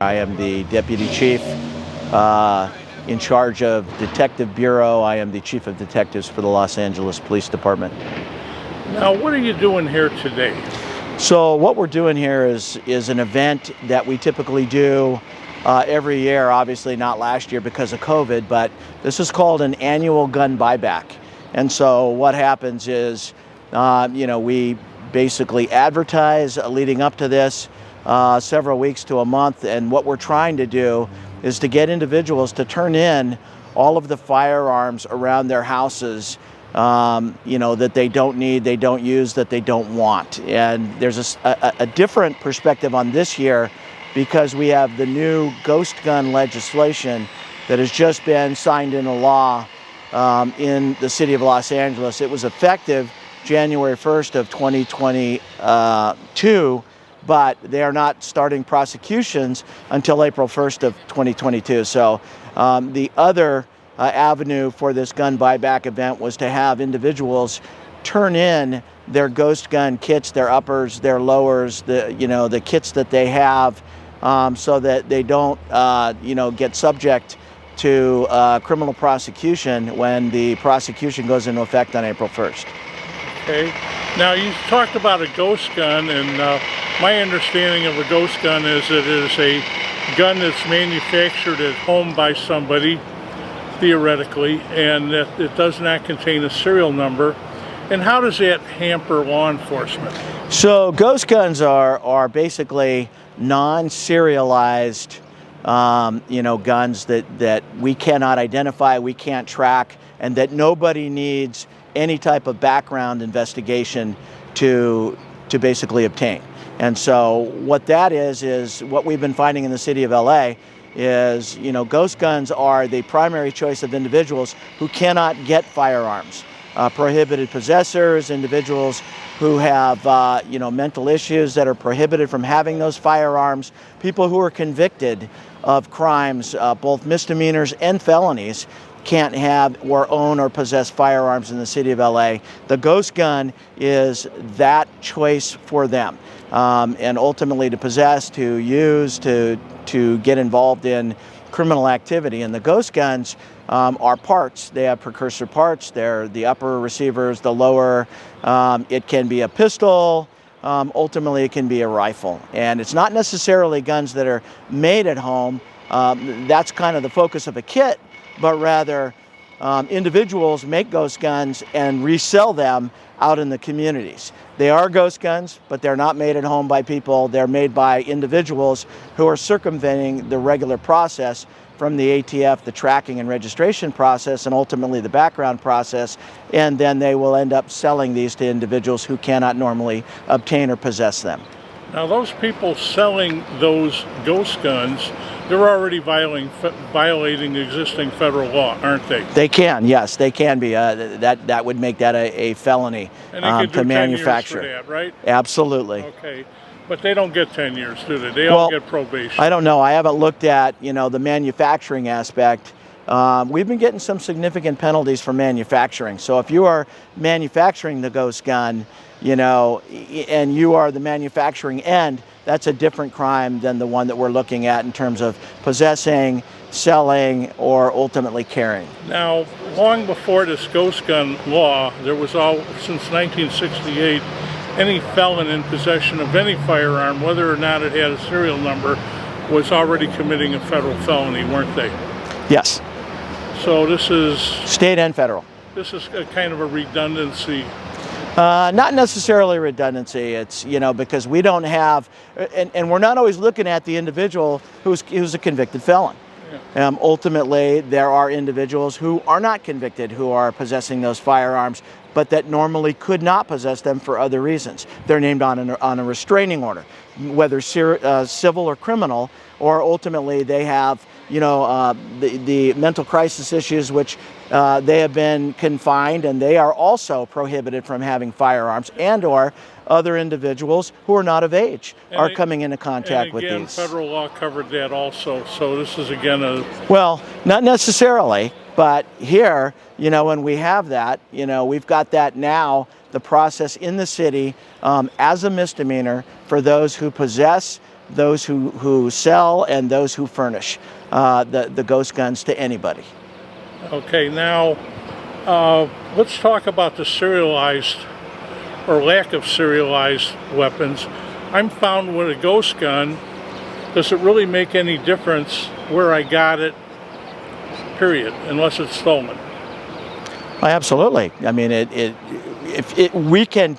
I am the Deputy Chief in charge of Detective Bureau. I am the Chief of Detectives for the Los Angeles Police Department. Now, what are you doing here today? So what we're doing here is an event that we typically do every year, obviously not last year because of COVID, but this is called an annual gun buyback. And so what happens is, we basically advertise leading up to this several weeks to a month, and what we're trying to do is to get individuals to turn in all of the firearms around their houses that they don't need, they don't use, that they don't want. And there's a different perspective on this year because we have the new ghost gun legislation that has just been signed into law in the city of Los Angeles. It was effective January 1st of 2022, but they are not starting prosecutions until April 1st of 2022. So the other avenue for this gun buyback event was to have individuals turn in their ghost gun kits, their uppers, their lowers, the kits that they have, so that they don't get subject to criminal prosecution when the prosecution goes into effect on April 1st. Okay. Now, you talked about a ghost gun, and my understanding of a ghost gun is that it is a gun that's manufactured at home by somebody, theoretically, and that it does not contain a serial number. And how does that hamper law enforcement? So ghost guns are basically non-serialized guns that we cannot identify, we can't track, and that nobody needs any type of background investigation to basically obtain. And so what that is what we've been finding in the city of LA is, ghost guns are the primary choice of individuals who cannot get firearms. Prohibited possessors, individuals who have mental issues that are prohibited from having those firearms, people who are convicted of crimes, both misdemeanors and felonies, can't have or own or possess firearms in the city of LA. The ghost gun is that choice for them. And ultimately to possess, to use, to get involved in criminal activity. And the ghost guns are parts. They have precursor parts. They're the upper receivers, the lower. It can be a pistol. Ultimately, it can be a rifle. And it's not necessarily guns that are made at home. That's kind of the focus of a kit, but rather individuals make ghost guns and resell them out in the communities. They are ghost guns, but they're not made at home by people. They're made by individuals who are circumventing the regular process from the ATF, the tracking and registration process, and ultimately the background process, and then they will end up selling these to individuals who cannot normally obtain or possess them. Now, those people selling those ghost guns, they're already violating existing federal law, aren't they? They can, yes, they can be. That would make that a felony and they could do to manufacture. 10 years for that, right? Absolutely. Okay, but they don't get 10 years, do they? They all get probation. I don't know. I haven't looked at the manufacturing aspect. We've been getting some significant penalties for manufacturing. So if you are manufacturing the ghost gun, and you are the manufacturing end, that's a different crime than the one that we're looking at in terms of possessing, selling, or ultimately carrying. Now, long before this ghost gun law, there was since 1968, any felon in possession of any firearm, whether or not it had a serial number, was already committing a federal felony, weren't they? Yes. So this is... State and federal. This is a kind of a redundancy. Not necessarily redundancy. It's, because we don't have, and we're not always looking at the individual who's a convicted felon. Yeah. Ultimately, there are individuals who are not convicted who are possessing those firearms, but that normally could not possess them for other reasons. They're named on a restraining order, whether civil or criminal, or ultimately they have the mental crisis issues, which they have been confined, and they are also prohibited from having firearms, and or other individuals who are not of age are coming into contact with these. Federal law covered that also, so this is again Well, not necessarily, but here, when we have that, we've got that now, the process in the city as a misdemeanor for those who possess those who sell and those who furnish the ghost guns to anybody. Okay, now let's talk about the serialized or lack of serialized weapons. I'm found with a ghost gun, does it really make any difference where I got it, period, unless it's stolen? Absolutely. I mean, we can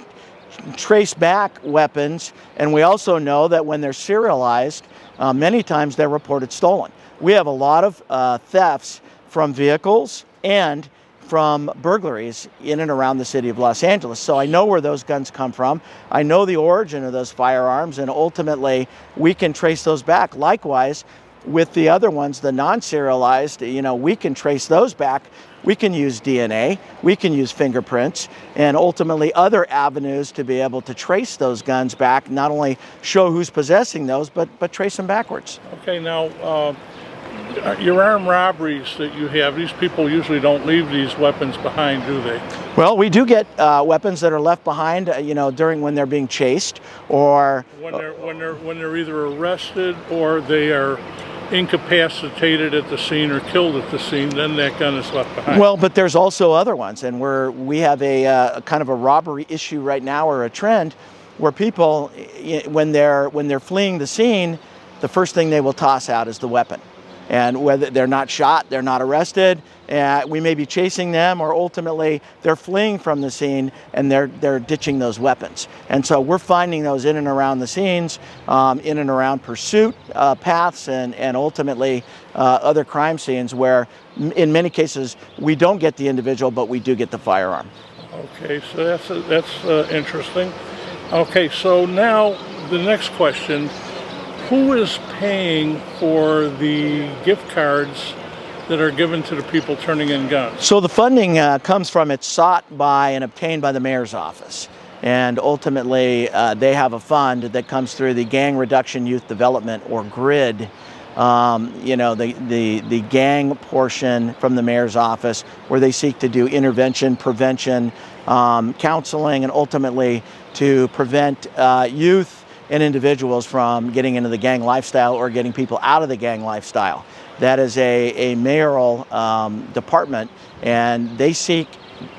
trace back weapons, and we also know that when they're serialized, many times they're reported stolen. We have a lot of thefts from vehicles and from burglaries in and around the city of Los Angeles. So I know where those guns come from. I know the origin of those firearms, and ultimately we can trace those back. Likewise, with the other ones, the non-serialized, we can trace those back. We can use DNA, we can use fingerprints, and ultimately other avenues to be able to trace those guns back, not only show who's possessing those, but trace them backwards. Okay, now, your armed robberies that you have, these people usually don't leave these weapons behind, do they? Well, we do get weapons that are left behind, during when they're being chased, or when they're either arrested or they are incapacitated at the scene or killed at the scene, then that gun is left behind. Well, but there's also other ones, and we have a kind of a robbery issue right now, or a trend, where people, when they're fleeing the scene, the first thing they will toss out is the weapon. And whether they're not shot, they're not arrested, we may be chasing them, or ultimately they're fleeing from the scene and they're ditching those weapons. And so we're finding those in and around the scenes, in and around pursuit paths, and ultimately other crime scenes where in many cases we don't get the individual, but we do get the firearm. Okay, so that's interesting. Okay, so now the next question. Who is paying for the gift cards that are given to the people turning in guns? So the funding comes from, it's sought by and obtained by the mayor's office. And ultimately, they have a fund that comes through the Gang Reduction Youth Development, or GRID. The gang portion from the mayor's office, where they seek to do intervention, prevention, counseling, and ultimately to prevent youth and individuals from getting into the gang lifestyle or getting people out of the gang lifestyle. That is a mayoral department, and they seek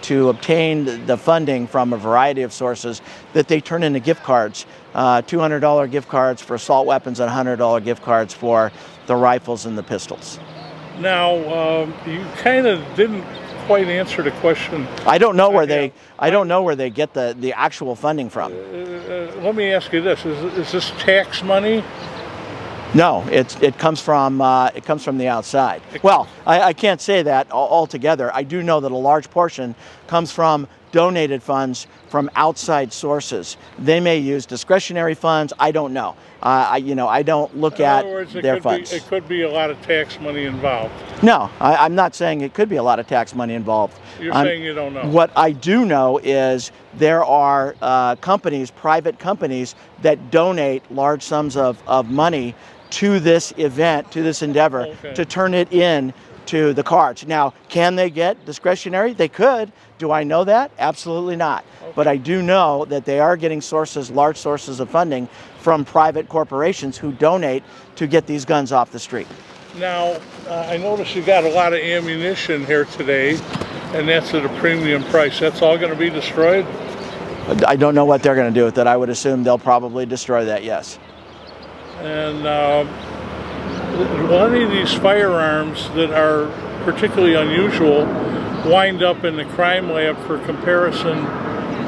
to obtain the funding from a variety of sources that they turn into gift cards, $200 gift cards for assault weapons and $100 gift cards for the rifles and the pistols. Now, you kind of didn't quite answer the question. I don't know where they get the actual funding from. Let me ask you this: is this tax money? No, it comes from the outside. Well, I can't say that altogether. I do know that a large portion comes from donated funds from outside sources. They may use discretionary funds. I don't know. I don't look at their funds. It could be a lot of tax money involved. No, I'm not saying it could be a lot of tax money involved. You're saying you don't know. What I do know is there are companies, private companies, that donate large sums of money to this event, to this endeavor, to turn it in to the cards. Now, can they get discretionary? They could. Do I know that? Absolutely not. Okay. But I do know that they are getting large sources of funding from private corporations who donate to get these guns off the street. Now, I noticed you got a lot of ammunition here today, and that's at a premium price. That's all going to be destroyed? I don't know what they're going to do with it. I would assume they'll probably destroy that, yes. And any of these firearms that are particularly unusual wind up in the crime lab for comparison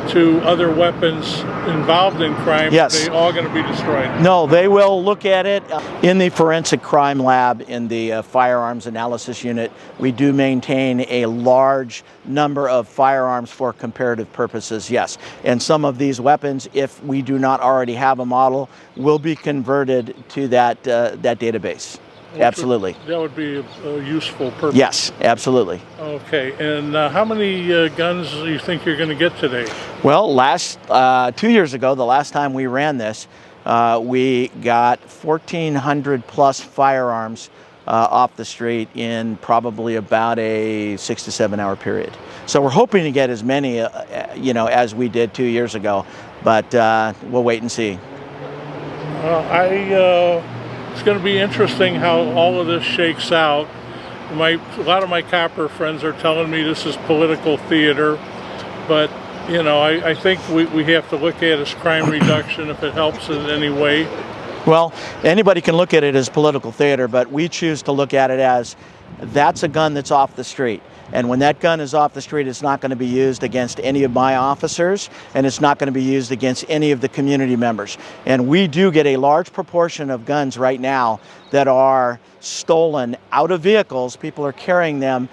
to other weapons involved in crime? Yes. Are they all going to be destroyed? No, they will look at it in the forensic crime lab in the firearms analysis unit. We do maintain a large number of firearms for comparative purposes, yes. And some of these weapons, if we do not already have a model, will be converted to that database. Absolutely. That would be a useful purpose. Yes, absolutely. Okay, and how many guns do you think you're going to get today? Well, 2 years ago, the last time we ran this, we got 1,400 plus firearms off the street in probably about a 6 to 7 hour period. So we're hoping to get as many, as we did 2 years ago, but we'll wait and see. It's going to be interesting how all of this shakes out. A lot of my copper friends are telling me this is political theater, but I think we have to look at it as crime reduction if it helps in any way. Well, anybody can look at it as political theater, but we choose to look at it as that's a gun that's off the street. And when that gun is off the street, it's not going to be used against any of my officers, and it's not going to be used against any of the community members. And we do get a large proportion of guns right now that are stolen out of vehicles. People are carrying them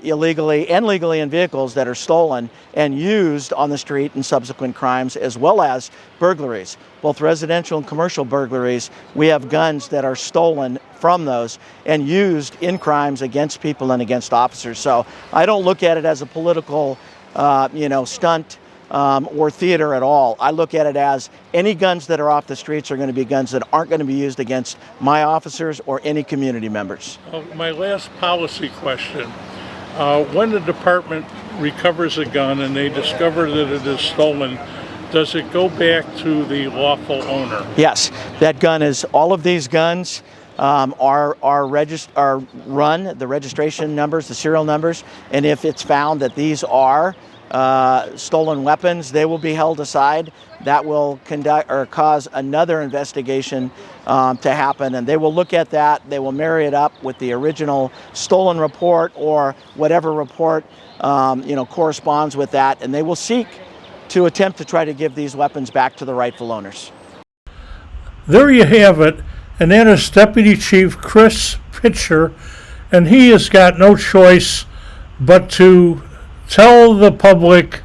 illegally and legally in vehicles that are stolen and used on the street in subsequent crimes, as well as burglaries. Both residential and commercial burglaries, we have guns that are stolen from those and used in crimes against people and against officers. So I don't look at it as a political stunt or theater at all. I look at it as any guns that are off the streets are going to be guns that aren't going to be used against my officers or any community members. My last policy question. When the department recovers a gun and they discover that it is stolen, does it go back to the lawful owner? Yes, that gun is, all of these guns are run, the registration numbers, the serial numbers, and if it's found that these are stolen weapons, they will be held aside. That will cause another investigation to happen, and they will look at that. They will marry it up with the original stolen report or whatever report corresponds with that, and they will seek to attempt to try to give these weapons back to the rightful owners. There you have it, and that is Deputy Chief Chris Pitcher, and he has got no choice but to tell the public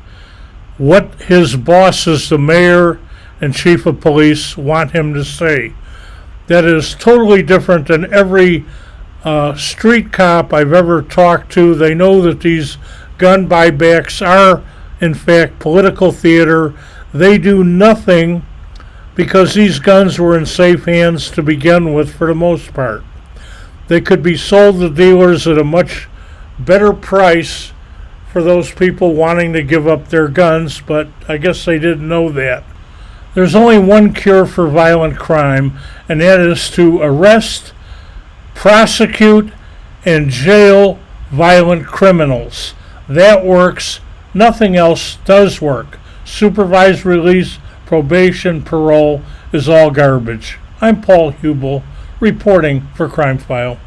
what his bosses, the mayor and chief of police, want him to say. That is totally different than every street cop I've ever talked to. They know that these gun buybacks are, in fact, political theater. They do nothing because these guns were in safe hands to begin with for the most part. They could be sold to dealers at a much better price for those people wanting to give up their guns, but I guess they didn't know that. There's only one cure for violent crime, and that is to arrest, prosecute, and jail violent criminals. That works. Nothing else does work. Supervised release, probation, parole is all garbage. I'm Paul Hubel, reporting for Crime File.